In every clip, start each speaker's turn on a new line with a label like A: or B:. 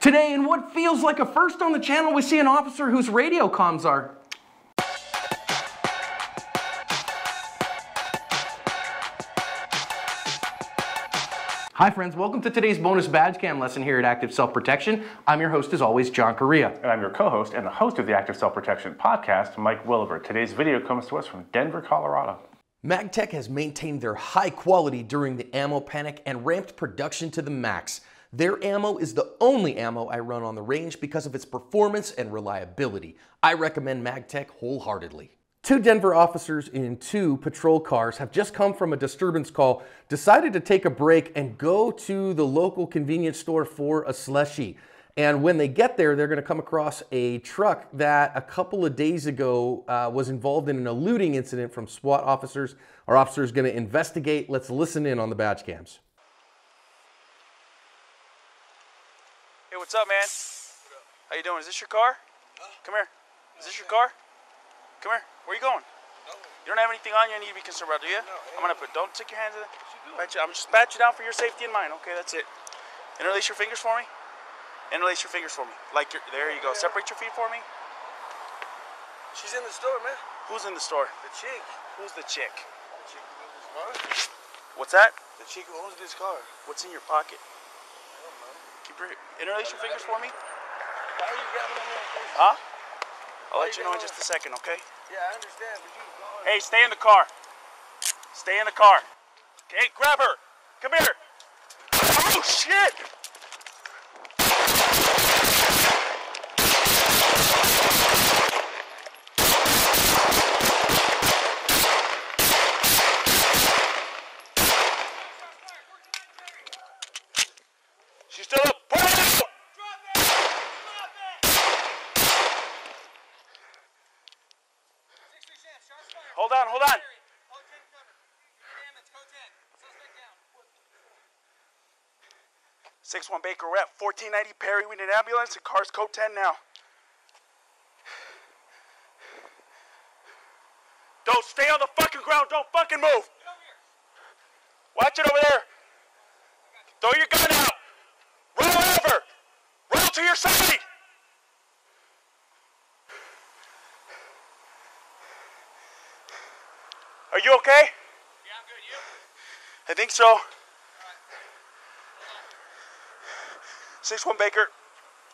A: Today, in what feels like a first on the channel, we see an officer whose radio comms are... Hi friends, welcome to today's bonus badge cam lesson here at Active Self-Protection. I'm your host as always, John Correa.
B: And I'm your co-host and the host of the Active Self-Protection podcast, Mike Williver. Today's video comes to us from Denver, Colorado.
A: MagTech has maintained their high quality during the ammo panic and ramped production to the max. Their ammo is the only ammo I run on the range because of its performance and reliability. I recommend MagTech wholeheartedly. 2 Denver officers in 2 patrol cars have just come from a disturbance call, decided to take a break and go to the local convenience store for a slushie. And when they get there, they're going to come across a truck that a couple of days ago was involved in an eluding incident from SWAT officers. Our officer is going to investigate. Let's listen in on the badge cams.
C: Hey, what's up, man? How you doing? Is this your car? Come here. Is this your car? Come here. Where you going? You don't have anything on you I need to be concerned about, do you? I'm gonna don't stick your hands in it. I'm just pat you down for your safety and mine. Okay, that's it. Interlace your fingers for me. Interlace your fingers for me. Like there you go. Separate your feet for me.
D: She's in the store, man.
C: Who's in the store?
D: The chick.
C: Who's the chick?
D: The chick who owns this car.
C: What's that?
D: The chick who owns this car.
C: What's in your pocket?
D: I don't know.
C: Interlace your fingers for me.
D: Why are you grabbing on me like this?
C: Huh? I'll let you know in just a second, okay?
D: Yeah, I understand, but you go on.
C: Hey, stay in the car. Stay in the car. Okay, grab her. Come here. Oh, shit! She's still up. Put her out! Hold on, hold on. 6-1 Baker, we're at 1490 Perry. We need an ambulance and car's code 10 now. Don't stay on the fucking ground. Don't fucking move. Watch it over there. Throw your gun out. Roll over. Roll to your side. Are you okay?
E: Yeah, I'm good. You?
C: I think so. 6-1 Baker.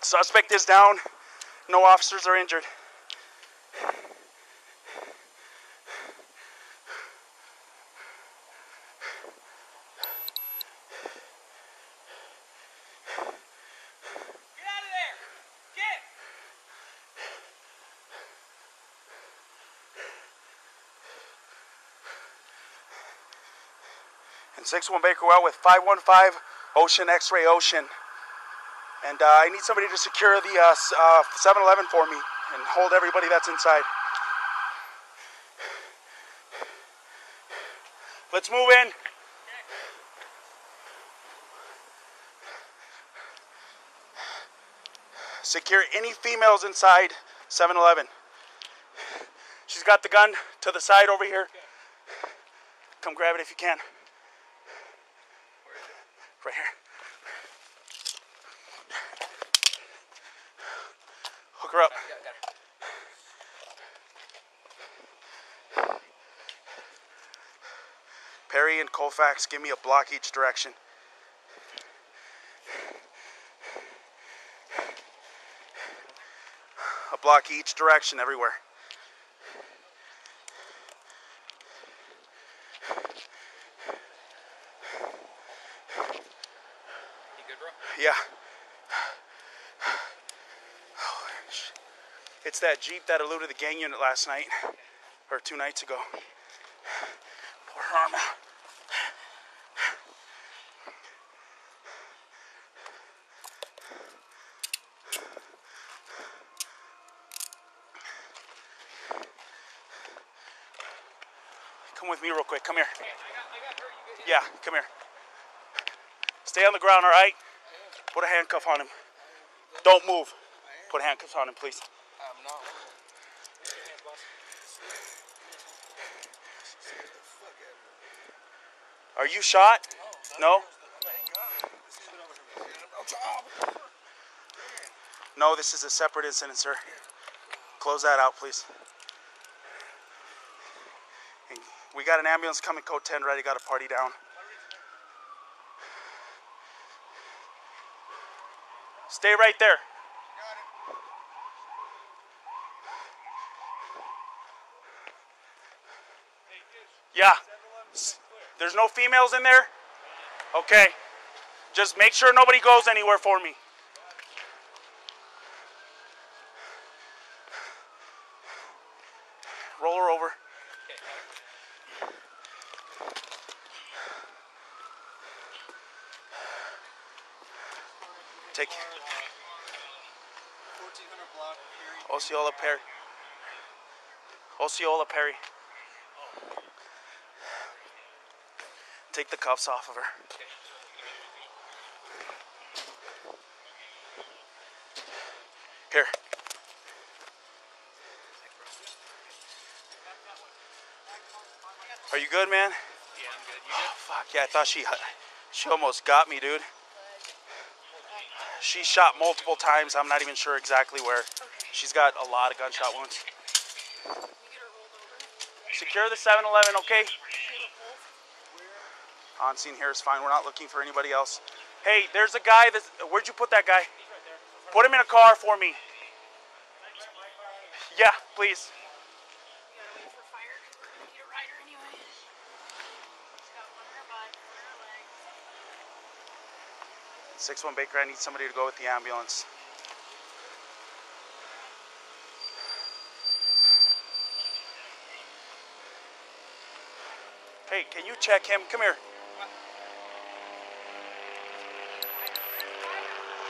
C: Suspect is down. No officers are injured.
E: Get out of there! Get!
C: And 6-1 Baker, we're out with 515 Ocean X-Ray Ocean. And I need somebody to secure the 7-Eleven for me and hold everybody that's inside. Let's move in. Secure any females inside 7-Eleven. She's got the gun to the side over here. Come grab it if you can. Right here. Hook her up. Perry and Colfax, give me a block each direction. A block each direction everywhere.
E: You good, bro?
C: Yeah. It's that Jeep that eluded the gang unit last night, or 2 nights ago. Pour her arm out. Come with me real quick, come here.
E: I got her. You
C: Yeah, come here. Stay on the ground, all right? Put a handcuff on him. Don't move. Put handcuffs on him, please.
D: I'm not.
C: Are you shot? No? No, this is a separate incident, sir. Close that out, please. And we got an ambulance coming, code 10 ready, got a party down. Stay right there. Yeah. There's no females in there? Okay. Just make sure nobody goes anywhere for me. Roll her over. Take
E: 1400 block,
C: Osceola Perry. Osceola Perry. Take the cuffs off of her. Here. Are you good, man?
E: Yeah, I'm good. You good?
C: Fuck yeah, I thought she almost got me, dude. She shot multiple times. I'm not even sure exactly where. She's got a lot of gunshot wounds. Secure the 7-Eleven, okay? On scene here is fine. We're not looking for anybody else. Hey, there's a guy that's... Where'd you put that guy? Put him in a car for me. Yeah, please. 6-1 Baker, I need somebody to go with the ambulance. Hey, can you check him? Come here.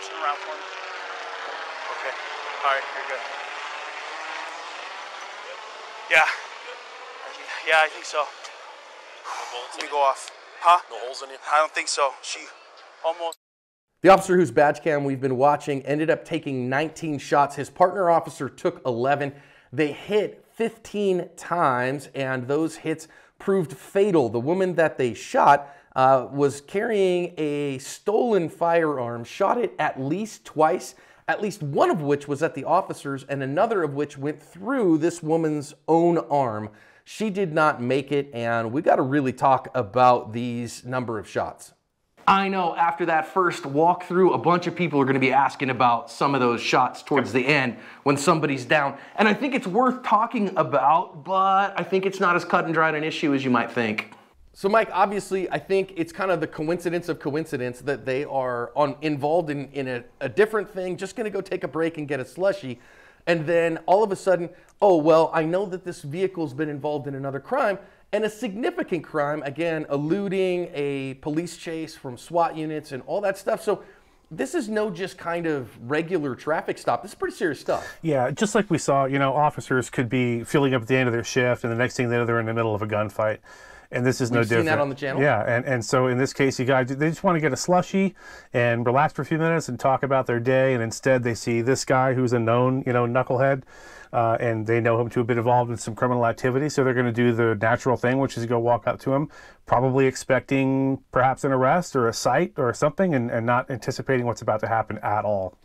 C: Turn around for me. Okay. All right, you're good. Yeah. Yeah, I think so. Let me go off. Huh?
F: No holes in you?
C: I don't think so. She almost...
A: The officer whose badge cam we've been watching ended up taking 19 shots. His partner officer took 11. They hit 15 times, and those hits proved fatal. The woman that they shot was carrying a stolen firearm, shot it at least twice, at least one of which was at the officers, and another of which went through this woman's own arm. She did not make it, and we got to really talk about these number of shots. I know after that first walkthrough, a bunch of people are going to be asking about some of those shots towards the end when somebody's down. And I think it's worth talking about, but I think it's not as cut and dried an issue as you might think. So Mike, obviously, I think it's kind of the coincidence of coincidence that they are involved in a different thing, just going to go take a break and get a slushie. And then all of a sudden, oh, well, I know that this vehicle's been involved in another crime. And a significant crime, again, eluding a police chase from SWAT units and all that stuff. So this is no just kind of regular traffic stop. This is pretty serious stuff.
B: Yeah, just like we saw, you know, officers could be filling up at the end of their shift, and the next thing they know, they're in the middle of a gunfight. And this is no different.
A: We've seen that on the channel.
B: Yeah, and so in this case, you guys, they just want to get a slushie and relax for a few minutes and talk about their day, and instead they see this guy who's a known, you know, knucklehead, and they know him to have been involved in some criminal activity, so they're going to do the natural thing, which is go walk up to him, probably expecting perhaps an arrest or a cite or something, and not anticipating what's about to happen at all.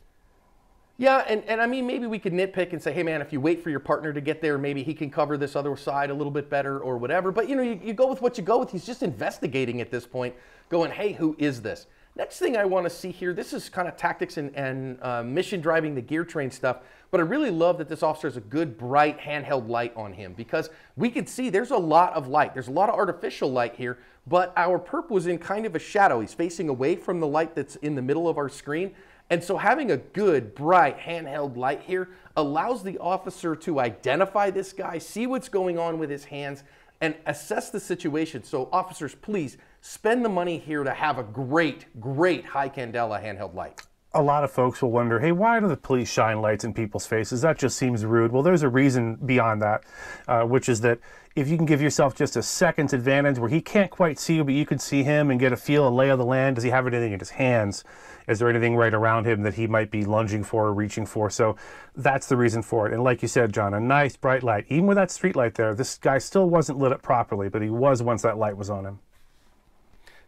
A: Yeah, and I mean, maybe we could nitpick and say, hey man, if you wait for your partner to get there, maybe he can cover this other side a little bit better or whatever. But you know, you go with what you go with. He's just investigating at this point, going, hey, who is this? Next thing I want to see here, this is kind of tactics and mission driving the gear train stuff, but I really love that this officer has a good, bright handheld light on him, because we can see there's a lot of light. There's a lot of artificial light here, but our perp was in kind of a shadow. He's facing away from the light that's in the middle of our screen. And so having a good, bright, handheld light here allows the officer to identify this guy, see what's going on with his hands, and assess the situation. So officers, please spend the money here to have a great, great high candela handheld light.
B: A lot of folks will wonder, hey, why do the police shine lights in people's faces? That just seems rude. Well, there's a reason beyond that, which is that if you can give yourself just a second's advantage where he can't quite see you, but you can see him and get a feel, a lay of the land. Does he have anything in his hands? Is there anything right around him that he might be lunging for or reaching for? So that's the reason for it. And like you said, John, a nice bright light. Even with that street light there, this guy still wasn't lit up properly, but he was once that light was on him.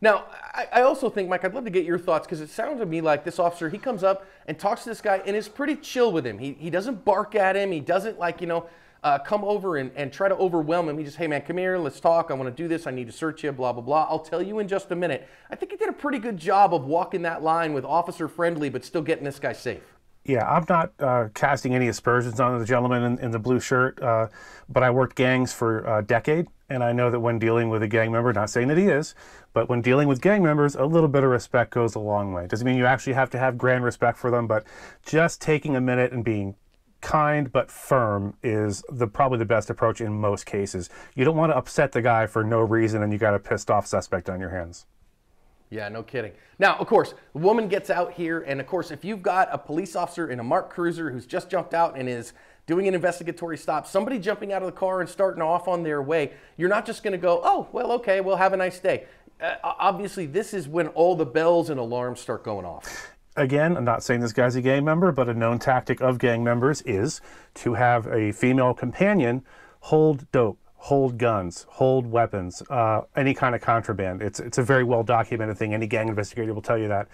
A: Now, I also think, Mike, I'd love to get your thoughts, because it sounds to me like this officer, he comes up and talks to this guy and is pretty chill with him. He doesn't bark at him. He doesn't, like, come over and try to overwhelm him. He just, hey, man, come here, let's talk. I want to do this. I need to search you, blah, blah, blah. I'll tell you in just a minute. I think he did a pretty good job of walking that line with officer friendly, but still getting this guy safe.
B: Yeah, I'm not casting any aspersions on the gentleman in the blue shirt, but I worked gangs for a decade, and I know that when dealing with a gang member, not saying that he is, but when dealing with gang members, a little bit of respect goes a long way. Doesn't mean you actually have to have grand respect for them, but just taking a minute and being kind but firm is probably the best approach in most cases. You don't want to upset the guy for no reason and you got a pissed off suspect on your hands.
A: Yeah, no kidding. Now, of course, the woman gets out here, and of course, if you've got a police officer in a marked cruiser who's just jumped out and is doing an investigatory stop, somebody jumping out of the car and starting off on their way, you're not just going to go, oh, well, okay, well, have a nice day. Obviously, this is when all the bells and alarms start going off.
B: Again, I'm not saying this guy's a gang member, but a known tactic of gang members is to have a female companion hold dope, hold guns, hold weapons, any kind of contraband. It's a very well documented thing. Any gang investigator will tell you that.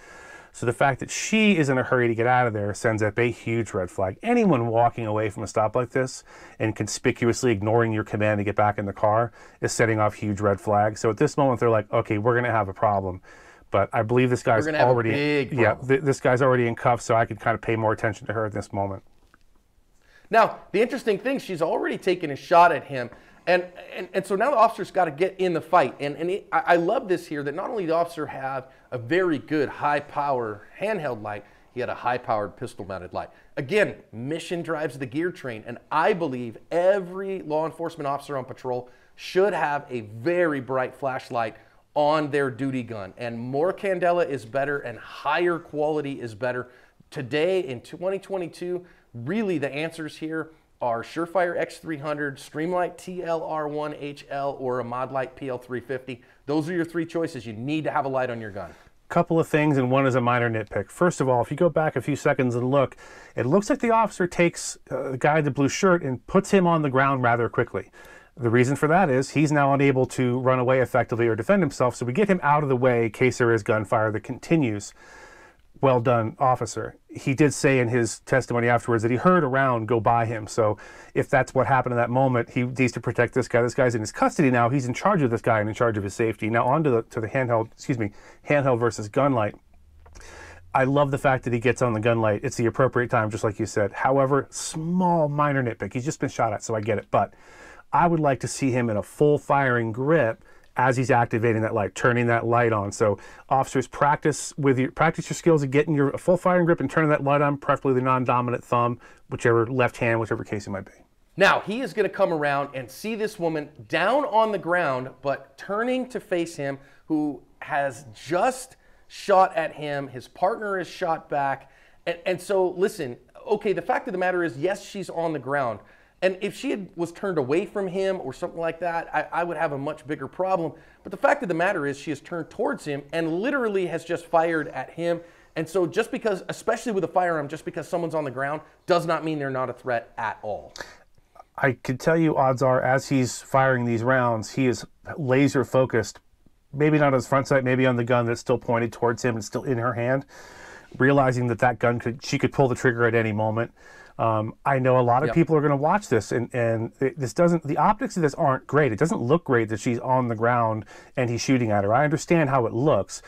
B: So the fact that she is in a hurry to get out of there sends up a huge red flag. Anyone walking away from a stop like this and conspicuously ignoring your command to get back in the car is setting off huge red flags. So at this moment, they're like, okay, we're going to have a problem. But I believe this guy's already, this guy's already in cuffs, so I could kind of pay more attention to her at this moment.
A: Now, the interesting thing, she's already taken a shot at him. And so now the officer's got to get in the fight. I love this here, that not only the officer had a very good high-power handheld light, he had a high-powered pistol-mounted light. Again, mission drives the gear train, and I believe every law enforcement officer on patrol should have a very bright flashlight on their duty gun. And more candela is better, and higher quality is better. Today, in 2022, really the answers here are Surefire X300, Streamlight TLR1HL, or a Modlight PL350. Those are your three choices. You need to have a light on your gun.
B: Couple of things, and one is a minor nitpick. First of all, if you go back a few seconds and look, it looks like the officer takes the guy in the blue shirt and puts him on the ground rather quickly. The reason for that is he's now unable to run away effectively or defend himself, so we get him out of the way in case there is gunfire that continues. Well done, officer. He did say in his testimony afterwards that he heard a round go by him. So if that's what happened in that moment, he needs to protect this guy. This guy's in his custody now. He's in charge of this guy and in charge of his safety. Now on to the handheld versus gun light. I love the fact that he gets on the gun light. It's the appropriate time, just like you said. However, small minor nitpick. He's just been shot at, so I get it. But I would like to see him in a full firing grip as he's activating that light, turning that light on. So officers, practice your skills of getting your full firing grip and turning that light on, preferably the non-dominant thumb, whichever left hand, whichever case it might be.
A: Now, he is going to come around and see this woman down on the ground, but turning to face him, who has just shot at him. His partner is shot back. And so, listen, okay, the fact of the matter is, yes, she's on the ground. And if she was turned away from him or something like that, I would have a much bigger problem. But the fact of the matter is she has turned towards him and literally has just fired at him. And so just because, especially with a firearm, just because someone's on the ground does not mean they're not a threat at all.
B: I could tell you odds are as he's firing these rounds, he is laser focused, maybe not on his front sight, maybe on the gun that's still pointed towards him and still in her hand, realizing that gun she could pull the trigger at any moment. I know a lot of people are going to watch this, and the optics of this aren't great. It doesn't look great that she's on the ground and he's shooting at her. I understand how it looks.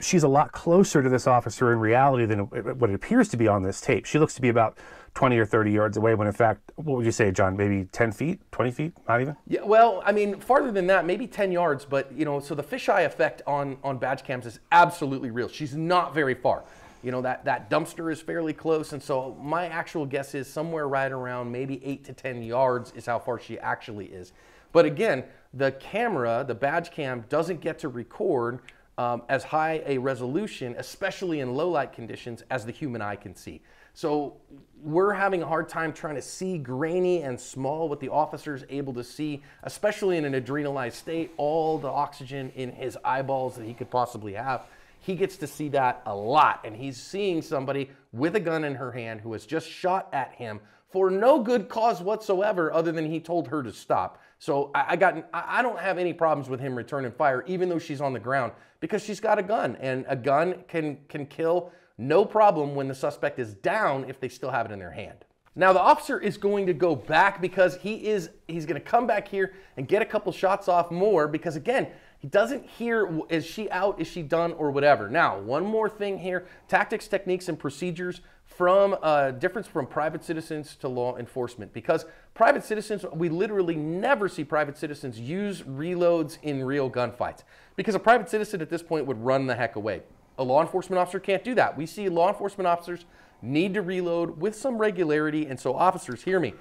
B: She's a lot closer to this officer in reality than what it appears to be on this tape. She looks to be about 20 or 30 yards away when in fact, what would you say, John, maybe 10 feet, 20 feet, not even?
A: Yeah, well, I mean, farther than that, maybe 10 yards, but so the fisheye effect on badge cams is absolutely real. She's not very far. That dumpster is fairly close, and so my actual guess is somewhere right around maybe 8 to 10 yards is how far she actually is. But again, the camera, the badge cam, doesn't get to record as high a resolution, especially in low light conditions, as the human eye can see. So we're having a hard time trying to see grainy and small what the officer's able to see, especially in an adrenalized state, all the oxygen in his eyeballs that he could possibly have. he gets to see that a lot. And he's seeing somebody with a gun in her hand who has just shot at him for no good cause whatsoever other than he told her to stop. So I don't have any problems with him returning fire, even though she's on the ground, because she's got a gun, and a gun can kill no problem when the suspect is down if they still have it in their hand. Now the officer is going to go back because he's going to come back here and get a couple shots off more, because again, he doesn't hear, is she out, is she done, or whatever. Now, one more thing here, tactics, techniques, and procedures from difference from private citizens to law enforcement, because private citizens, we literally never see private citizens use reloads in real gunfights, because a private citizen at this point would run the heck away. A law enforcement officer can't do that. We see law enforcement officers need to reload with some regularity, and so officers, hear me.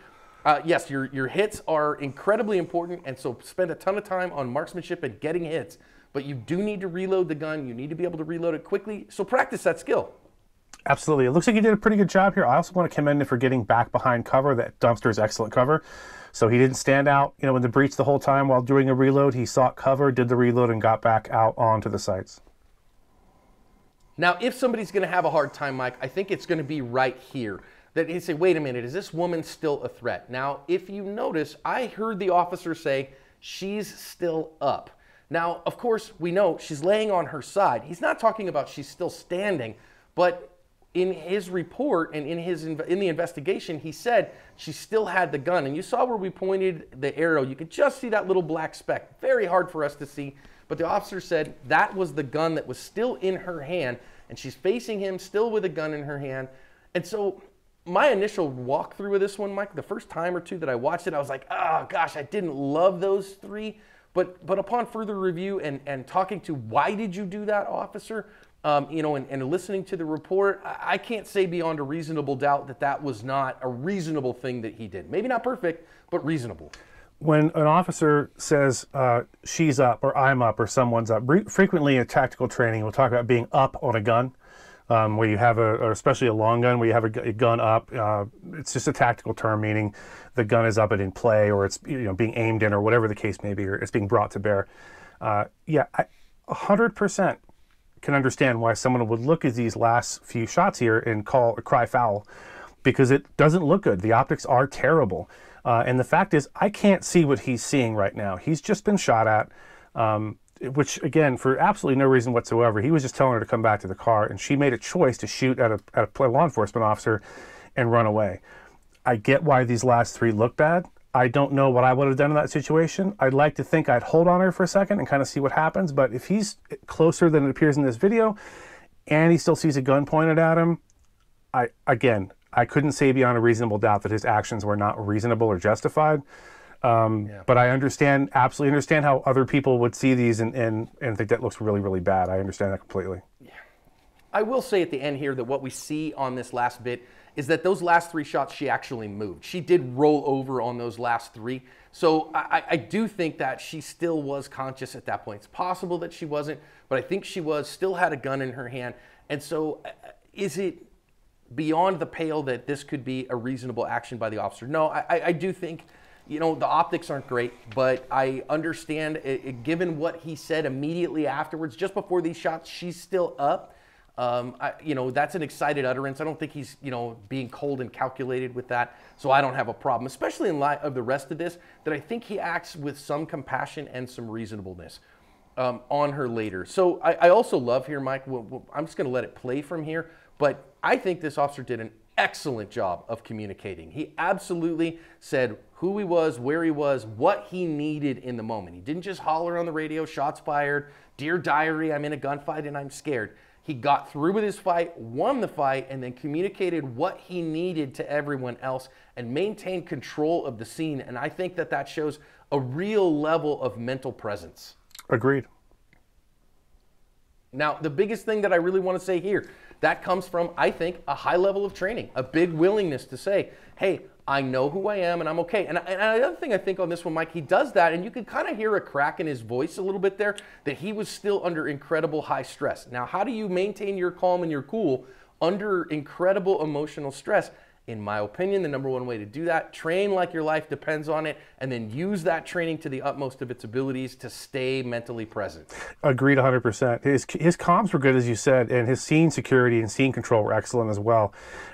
A: Yes, your hits are incredibly important, and so spend a ton of time on marksmanship and getting hits, but you do need to reload the gun. You need to be able to reload it quickly, so practice that skill.
B: Absolutely. It looks like he did a pretty good job here. I also want to commend him for getting back behind cover. That dumpster is excellent cover. So he didn't stand out, in the breach the whole time while doing a reload. He sought cover, did the reload, and got back out onto the sites.
A: Now, if somebody's going to have a hard time, Mike, I think it's going to be right here. That he'd say, wait a minute, is this woman still a threat? Now, if you notice, I heard the officer say, she's still up. Now, of course, we know she's laying on her side. He's not talking about she's still standing, but in his report and in the investigation, he said she still had the gun. And you saw where we pointed the arrow. You could just see that little black speck. Very hard for us to see. But the officer said that was the gun that was still in her hand. And she's facing him still with a gun in her hand. And so my initial walkthrough of this one, Mike, the first time or two that I watched it, I was like, oh gosh, I didn't love those three. But upon further review and talking to why did you do that, officer, and listening to the report, I can't say beyond a reasonable doubt that that was not a reasonable thing that he did. Maybe not perfect, but reasonable.
B: When an officer says she's up or I'm up or someone's up, frequently in tactical training, we'll talk about being up on a gun, where you have or especially a long gun, where you have a gun up. It's just a tactical term, meaning the gun is up and in play, or it's being aimed in, or whatever the case may be, or it's being brought to bear. Yeah, 100% can understand why someone would look at these last few shots here and cry foul, because it doesn't look good. The optics are terrible. And the fact is, I can't see what he's seeing right now. He's just been shot at, which again, for absolutely no reason whatsoever. He was just telling her to come back to the car, and she made a choice to shoot at a law enforcement officer and run away. I get why these last three look bad. I don't know what I would have done in that situation. I'd like to think I'd hold on her for a second and kind of see what happens. But if he's closer than it appears in this video, and he still sees a gun pointed at him, I couldn't say beyond a reasonable doubt that his actions were not reasonable or justified. But I absolutely understand how other people would see these and think that looks really, really bad. I understand that completely.
A: Yeah. I will say at the end here that what we see on this last bit is that those last three shots, she actually moved. She did roll over on those last three. So I do think that she still was conscious at that point. It's possible that she wasn't, but I think she was, still had a gun in her hand. And so is it beyond the pale that this could be a reasonable action by the officer? No, I do think, the optics aren't great, but I understand, given what he said immediately afterwards, just before these shots, she's still up. That's an excited utterance. I don't think he's, being cold and calculated with that. So I don't have a problem, especially in light of the rest of this, that I think he acts with some compassion and some reasonableness on her later. So I also love here, Mike, I'm just going to let it play from here, but I think this officer did an excellent job of communicating. He absolutely said who he was, where he was, what he needed in the moment. He didn't just holler on the radio, shots fired, dear diary, I'm in a gunfight and I'm scared. He got through with his fight, won the fight, and then communicated what he needed to everyone else and maintained control of the scene. And I think that shows a real level of mental presence.
B: Agreed.
A: Now, the biggest thing that I really want to say here, that comes from, I think, a high level of training, a big willingness to say, hey, I know who I am and I'm okay. And the other thing I think on this one, Mike, he does that, and you can kind of hear a crack in his voice a little bit there, that he was still under incredible high stress. Now, how do you maintain your calm and your cool under incredible emotional stress? In my opinion, the number one way to do that, train like your life depends on it, and then use that training to the utmost of its abilities to stay mentally present.
B: Agreed 100%. His comms were good, as you said, and his scene security and scene control were excellent as well.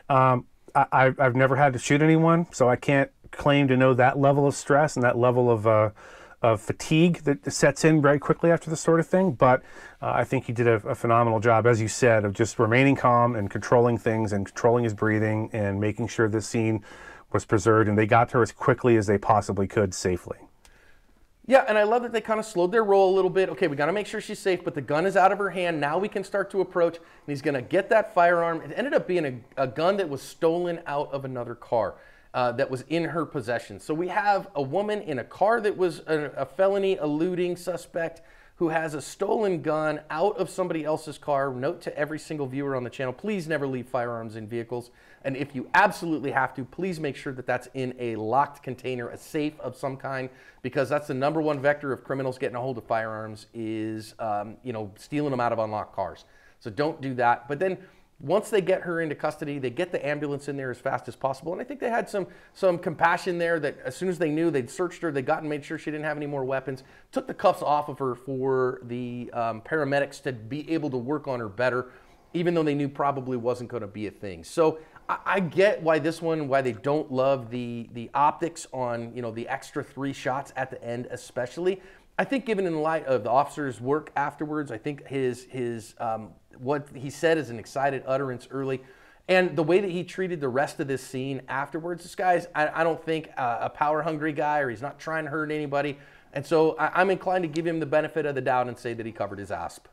B: I've never had to shoot anyone, so I can't claim to know that level of stress and that level of fatigue that sets in very quickly after this sort of thing. But I think he did a phenomenal job, as you said, of just remaining calm and controlling things and controlling his breathing and making sure this scene was preserved, and they got to her as quickly as they possibly could safely.
A: Yeah, and I love that they kind of slowed their roll a little bit. Okay, we got to make sure she's safe, but the gun is out of her hand. Now we can start to approach, and he's going to get that firearm. It ended up being a gun that was stolen out of another car that was in her possession. So we have a woman in a car that was a felony eluding suspect who has a stolen gun out of somebody else's car. Note to every single viewer on the channel, please never leave firearms in vehicles. And if you absolutely have to, please make sure that that's in a locked container, a safe of some kind, because that's the number one vector of criminals getting a hold of firearms is, stealing them out of unlocked cars. So don't do that. But then once they get her into custody, they get the ambulance in there as fast as possible. And I think they had some compassion there that as soon as they knew, they'd searched her, they got and made sure she didn't have any more weapons, took the cuffs off of her for the paramedics to be able to work on her better, even though they knew probably wasn't going to be a thing. So I get why they don't love the optics on, the extra 3 shots at the end especially. I think given in light of the officer's work afterwards, I think his what he said is an excited utterance early, and the way that he treated the rest of this scene afterwards, this guy's, I don't think a power-hungry guy, or he's not trying to hurt anybody, and so I'm inclined to give him the benefit of the doubt and say that he covered his asp.